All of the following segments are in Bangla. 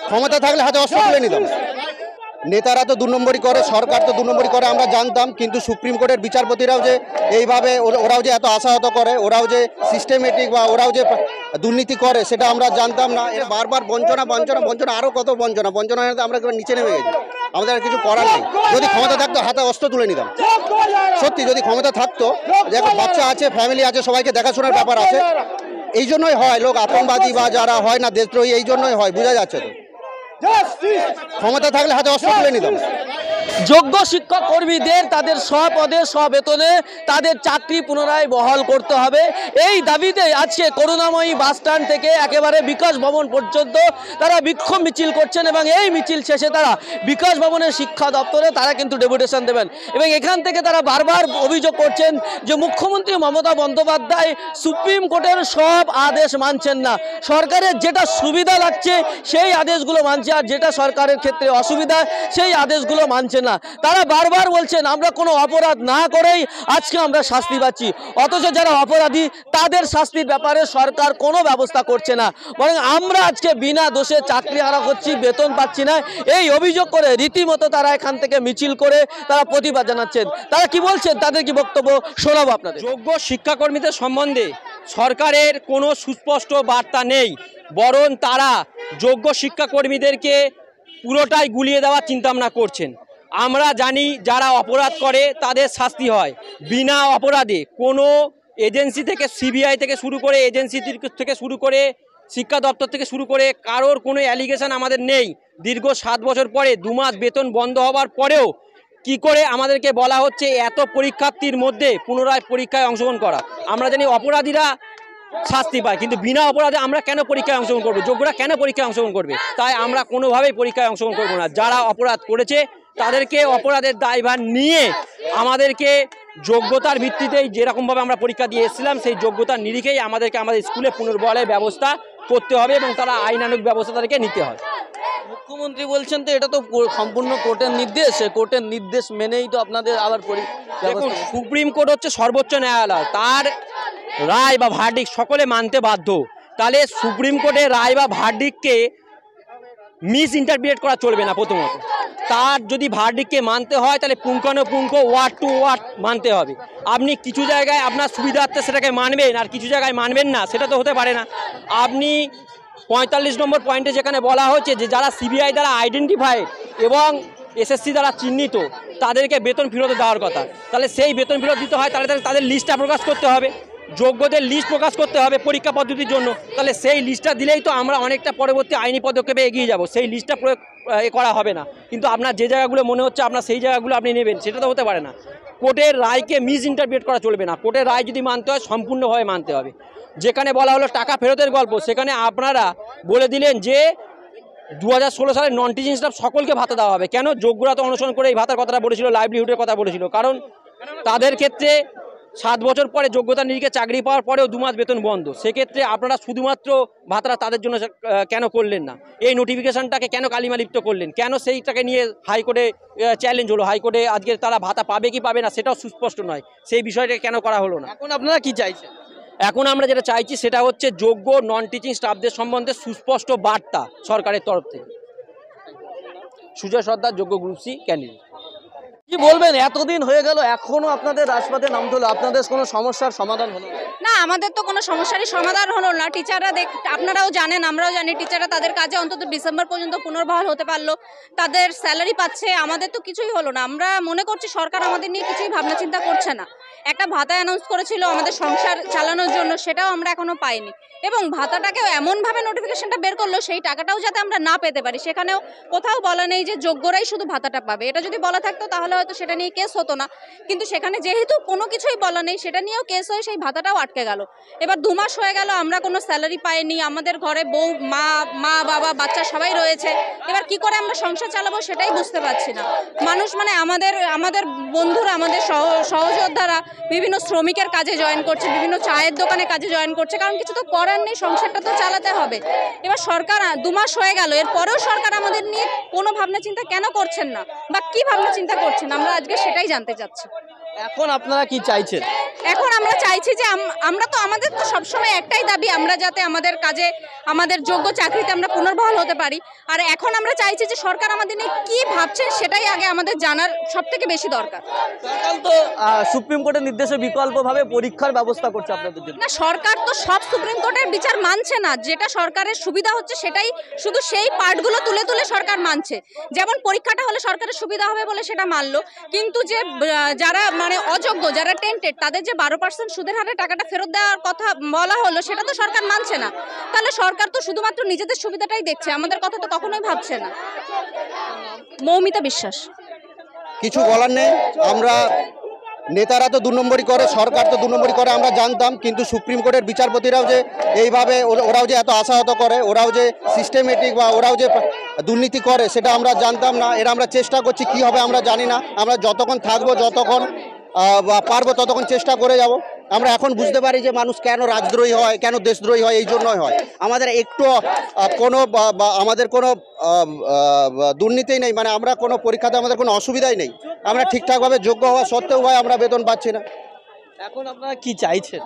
ক্ষমতা থাকলে হাতে অস্ত্র তুলে নিতাম। নেতারা তো 2 নম্বরই করে, সরকার তো 2 নম্বরই করে আমরা জানতাম, কিন্তু সুপ্রিম কোর্টের বিচারপতিরাও যে এইভাবে ওরাও যে এত আশাহত করে, ওরাও যে সিস্টেমেটিক বা ওরাও যে দুর্নীতি করে সেটা আমরা জানতাম না। এর বারবার বঞ্চনা বঞ্চনা বঞ্চনা, আরও কত বঞ্চনা বঞ্চনা, আমরা নিচে নেমে গেছি। আমাদের আর কিছু করার নেই। যদি ক্ষমতা থাকতো হাতে অস্ত্র তুলে নিতাম। সত্যি যদি ক্ষমতা থাকতো, দেখো বাচ্চা আছে, ফ্যামিলি আছে, সবাইকে দেখাশোনার ব্যাপার আছে। এই জন্যই হয় লোক আতঙ্কবাদী বা যারা হয় না দেশদ্রোহী, এই জন্যই হয়, বোঝা যাচ্ছে তো। ক্ষমতা থাকলে হাতে অস্ত্র তুলে নিতাম। যোগ্য শিক্ষক কর্মীদের তাদের স্বপদে স্ববেতনে তাদের চাকরি পুনরায় বহাল করতে হবে, এই দাবিতে আজকে করুণাময়ী বাস স্ট্যান্ড থেকে একেবারে বিকাশ ভবন পর্যন্ত তারা বিক্ষোভ মিছিল করছেন এবং এই মিছিল শেষে তারা বিকাশ ভবনের শিক্ষা দপ্তরে তারা কিন্তু ডেপুটেশন দেবেন। এবং এখান থেকে তারা বারবার অভিযোগ করছেন যে মুখ্যমন্ত্রী মমতা বন্দ্যোপাধ্যায় সুপ্রিম কোর্টের সব আদেশ মানছেন না, সরকারের যেটা সুবিধা লাগছে সেই আদেশগুলো মানছে, আর যেটা সরকারের ক্ষেত্রে অসুবিধা সেই আদেশগুলো মানছে না। তারা বারবার বলছেন আমরা কোনো অপরাধ না করেই আজকে আমরা শাস্তি পাচ্ছি, অথচ যারা অপরাধী তাদের শাস্তির ব্যাপারে সরকার কোনো ব্যবস্থা করছে না, বরং আমরা আজকে বিনা দোষে চাকরি হারা করছি, বেতন পাচ্ছি না, এই অভিযোগ করে রীতিমতো তারা এখান থেকে মিছিল করে তারা প্রতিবাদ জানাচ্ছেন। তারা কি বলছেন, তাদের কি বক্তব্য শোনাবো আপনাদের। যোগ্য শিক্ষাকর্মীদের সম্বন্ধে সরকারের কোনো সুস্পষ্ট বার্তা নেই, বরং তারা যোগ্য শিক্ষাকর্মীদেরকে পুরোটাই গুলিয়ে দেওয়ার চিন্তাভাবনা করছেন। আমরা জানি যারা অপরাধ করে তাদের শাস্তি হয়, বিনা অপরাধে কোনো এজেন্সি থেকে সিবিআই থেকে শুরু করে এজেন্সি থেকে শুরু করে শিক্ষা দপ্তর থেকে শুরু করে কারোর কোনো অ্যালিগেশন আমাদের নেই। দীর্ঘ 7 বছর পরে 2 মাস বেতন বন্ধ হওয়ার পরেও কি করে আমাদেরকে বলা হচ্ছে এত পরীক্ষার্থীর মধ্যে পুনরায় পরীক্ষায় অংশগ্রহণ করা। আমরা জানি অপরাধীরা শাস্তি পায়, কিন্তু বিনা অপরাধে আমরা কেন পরীক্ষায় অংশগ্রহণ করবো? যোগ্যরা কেন পরীক্ষায় অংশগ্রহণ করবে? তাই আমরা কোনোভাবেই পরীক্ষায় অংশগ্রহণ করবো না। যারা অপরাধ করেছে তাদেরকে অপরাধের দায়ভার নিয়ে আমাদেরকে যোগ্যতার ভিত্তিতেই যেরকমভাবে আমরা পরীক্ষা দিয়ে এসেছিলাম সেই যোগ্যতার নিরিখেই আমাদেরকে আমাদের স্কুলে পুনর্বহালের ব্যবস্থা করতে হবে এবং তারা আইনানুগ ব্যবস্থা তাদেরকে নিতে হয়। মুখ্যমন্ত্রী বলছেন তো এটা তো সম্পূর্ণ কোর্টের নির্দেশ, কোর্টের নির্দেশ মেনেই তো আপনাদের আবার দেখুন, সুপ্রিম কোর্ট হচ্ছে সর্বোচ্চ ন্যায়ালয়, তার রায় বা ভার্ডিক্ট সকলে মানতে বাধ্য। তাহলে সুপ্রিম কোর্টের রায় বা ভার্ডিক্টকে মিস ইন্টারপ্রিট করা চলবে না। প্রথমত তার যদি ভার্ডিক্টকে মানতে হয় তাহলে পুঙ্খানুপুঙ্খ ওয়ার্ড টু ওয়ার্ড মানতে হবে। আপনি কিছু জায়গায় আপনার সুবিধার্থে সেটাকে মানবেন আর কিছু জায়গায় মানবেন না, সেটা তো হতে পারে না। আপনি 45 নম্বর পয়েন্টে যেখানে বলা হচ্ছে যে যারা সিবিআই দ্বারা আইডেন্টিফাইড এবং এসএসসি দ্বারা চিহ্নিত তাদেরকে বেতন ফেরত দেওয়ার কথা, তাহলে সেই বেতন ফেরত দিতে হয় তাহলে তাদের লিস্টটা প্রকাশ করতে হবে, যোগ্যদের লিস্ট প্রকাশ করতে হবে পরীক্ষা পদ্ধতির জন্য। তাহলে সেই লিস্টটা দিলেই তো আমরা অনেকটা পরবর্তী আইনি পদক্ষেপে এগিয়ে যাব। সেই লিস্টটা প্রয়োগ করা হবে না, কিন্তু আপনার যে জায়গাগুলো মনে হচ্ছে আপনার সেই জায়গাগুলো আপনি নেবেন, সেটা তো হতে পারে না। কোর্টের রায়কে মিস ইন্টারপ্রিট করা চলবে না। কোর্টের রায় যদি মানতে হয় সম্পূর্ণভাবে মানতে হবে। যেখানে বলা হলো টাকা ফেরতের গল্প, সেখানে আপনারা বলে দিলেন যে 2016 সালে নন টিচিং স্টাফ সকলকে ভাতা দেওয়া হবে। কেন? যোগ্যরা তো অনুসরণ করে এই ভাতার কথাটা বলেছিল, লাইভলিহুডের কথা বলেছিল, কারণ তাদের ক্ষেত্রে 7 বছর পরে যোগ্যতা নিরিখে চাকরি পাওয়ার পরেও 2 মাস বেতন বন্ধ। সেক্ষেত্রে আপনারা শুধুমাত্র ভাতাটা তাদের জন্য কেন করলেন না? এই নোটিফিকেশনটাকে কেন কালিমালিপ্ত করলেন? কেন সেইটাকে নিয়ে হাইকোর্টে চ্যালেঞ্জ হলো? হাইকোর্টে আজকে তারা ভাতা পাবে কি পাবে না সেটাও সুস্পষ্ট নয়। সেই বিষয়টা কেন করা হলো না? এখন আপনারা কি চাইছেন? এখন আমরা যেটা চাইছি সেটা হচ্ছে যোগ্য নন টিচিং স্টাফদের সম্বন্ধে সুস্পষ্ট বার্তা সরকারের তরফ থেকে। সুজয় সর্দার, যোগ্য গ্রুপ সি ক্যান্ডিডেট। কি বলবেন, এতদিন হয়ে গেল এখনো আপনাদের রাজপথে নামতে হলো, আপনাদের কোনো সমস্যার সমাধান হলো না? আমাদের তো কোনো সমস্যারই সমাধান হলো না। টিচাররা আপনারাও জানেন, আমরাও জানি, টিচাররা তাদের কাজে অন্তত ডিসেম্বর পর্যন্ত পুনর্বহাল হতে পারলো, তাদের স্যালারি পাচ্ছে, আমাদের তো কিছুই হলো না। আমরা মনে করছি সরকার আমাদের নিয়ে কিছুই ভাবনা চিন্তা করছে না। একটা ভাতা অ্যানাউন্স করেছিল আমাদের সংসার চালানোর জন্য, সেটাও আমরা এখনো পাইনি। এবং ভাতাটাকেও এমনভাবে নোটিফিকেশনটা বের করলো সেই টাকাটাও যাতে আমরা না পেতে পারি, সেখানেও কোথাও বলা নেই যে যোগ্যরাই শুধু ভাতাটা পাবে। এটা যদি বলা থাকতো তাহলে হয়তো সেটা নিয়ে কেস হতো না, কিন্তু সেখানে যেহেতু কোনো কিছুই বলা নেই সেটা নিয়েও কেস হয়ে সেই ভাতাটাও আটকে গেল। এবার 2 মাস হয়ে গেল আমরা কোনো স্যালারি পাইনি, আমাদের ঘরে বউ, মা বাবা, বাচ্চা সবাই রয়েছে। এবার কি করে আমরা সংসার চালাবো সেটাই বুঝতে পারছি না। মানুষ মানে আমাদের বন্ধুরা, আমাদের সহযোদ্ধারা বিভিন্ন শ্রমিকের কাজে জয়েন করছে, বিভিন্ন চায়ের দোকানে কাজে জয়েন করছে, কারণ কিছু তো করার নেই, সংসারটা তো চালাতে হবে। এবার সরকার 2 মাস হয়ে গেল, এরপরেও সরকার আমাদের নিয়ে কোনো ভাবনা চিন্তা কেন করছেন না বা কি ভাবনা চিন্তা করছেন, আমরা আজকে সেটাই জানতে চাচ্ছি। এখন আপনারা কি চাইছেন? এখন আমরা চাইছি যে আমরা তো আমাদের তো সবসময় একটাই দাবি, আমরা যাতে আমাদের কাজে আমাদের যোগ্য চাকরিতে আমরা পুনর্বহাল হতে পারি। আর এখন আমরা চাইছি যে সরকার আমাদের নিয়ে কি ভাবছেন সেটাই আগে আমাদের জানার সব থেকে বেশি দরকার। সরকার তো সুপ্রিম কোর্টের নির্দেশে বিকল্পভাবে পরীক্ষার ব্যবস্থা করছে আপনাদের জন্য। না, সরকার তো সব সুপ্রিম কোর্টের বিচার মানছে না। যেটা সরকারের সুবিধা হচ্ছে সেটাই শুধু সেই পার্টগুলো তুলে তুলে সরকার মানছে। যেমন পরীক্ষাটা হলে সরকারের সুবিধা হবে বলে সেটা মানলো, কিন্তু যে যারা মানে অযোগ্য, যারা টেন্টেড, তাদের যে 12% সুদের হারে টাকাটা ফেরত দেওয়ার কথা বলা হলো সেটা তো সরকার মানছে না। তাহলে সরকার তো শুধুমাত্র নিজেদের সুবিধাটাই দেখছে, আমাদের কথা তো কখনোই ভাবছে না। মৌমিতা বিশ্বাস। কিছু বলার নেই। আমরা নেতারা তো 2 নম্বরই করে, সরকার তো 2 নম্বরই করে আমরা জানতাম, কিন্তু সুপ্রিম কোর্টের বিচারপতিরাও যে এইভাবে ওরাও যে এত আশাহত করে, ওরাও যে সিস্টেমেটিক বা ওরাও যে দুর্নীতি করে সেটা আমরা জানতাম না। এরা আমরা চেষ্টা করছি, কি হবে আমরা জানি না। আমরা যতক্ষণ থাকবো, যতক্ষণ পারবো ততক্ষণ চেষ্টা করে যাব। আমরা এখন বুঝতে পারি যে মানুষ কেন রাজদ্রোহী হয়, কেন দেশদ্রোহী হয়, এই জন্যই হয়। আমাদের একটু কোনো আমাদের কোনো দুর্নীতি নেই, মানে আমরা কোনো পরীক্ষাতে আমাদের কোনো অসুবিধাই নেই। আমরা ঠিকঠাকভাবে যোগ্য হওয়া সত্ত্বেও হয় আমরা বেতন পাচ্ছি না। এখন আপনারা কি চাইছেন?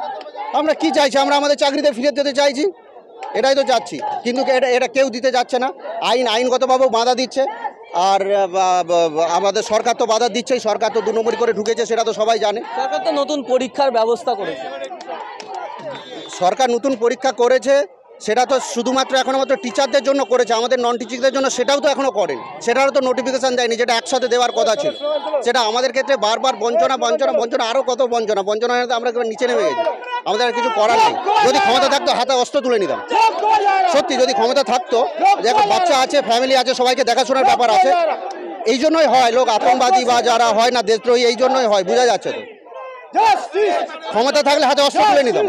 আমরা কি চাইছি? আমরা আমাদের চাকরিতে ফিরে যেতে চাইছি, এটাই তো চাচ্ছি। কিন্তু এটা কেউ দিতে যাচ্ছে না। আইনগতভাবেও বাধা দিচ্ছে, আর আমাদের সরকার তো বাধা দিচ্ছেই। সরকার তো 2 নম্বরই করে ঢুকেছে, সেটা তো সবাই জানে। সরকার তো নতুন পরীক্ষার ব্যবস্থা করেছে। সরকার নতুন পরীক্ষা করেছে, সেটা তো শুধুমাত্র এখনো মাত্র টিচারদের জন্য করেছে, আমাদের নন টিচিংদের জন্য সেটাও তো এখনো করেন। সেটারও তো নোটিফিকেশান দেয়নি, যেটা একসাথে দেওয়ার কথা ছিল। সেটা আমাদের ক্ষেত্রে বারবার বঞ্চনা, আরও কত বঞ্চনা আমরা নিচে নেমে গেছি। আমাদের আর কিছু করার নেই। যদি ক্ষমতা থাকতো হাতে অস্ত্র তুলে নিতাম। সত্যি, যদি ক্ষমতা থাকতো, দেখো বাচ্চা আছে, ফ্যামিলি আছে, সবাইকে দেখাশোনার ব্যাপার আছে। এই জন্যই হয় লোক আতঙ্কবাদী বা যারা হয় না দেশদ্রোহী, এই জন্যই হয়, বোঝা যাচ্ছে তো। ক্ষমতা থাকলে হাতে অস্ত্র তুলে নিতাম।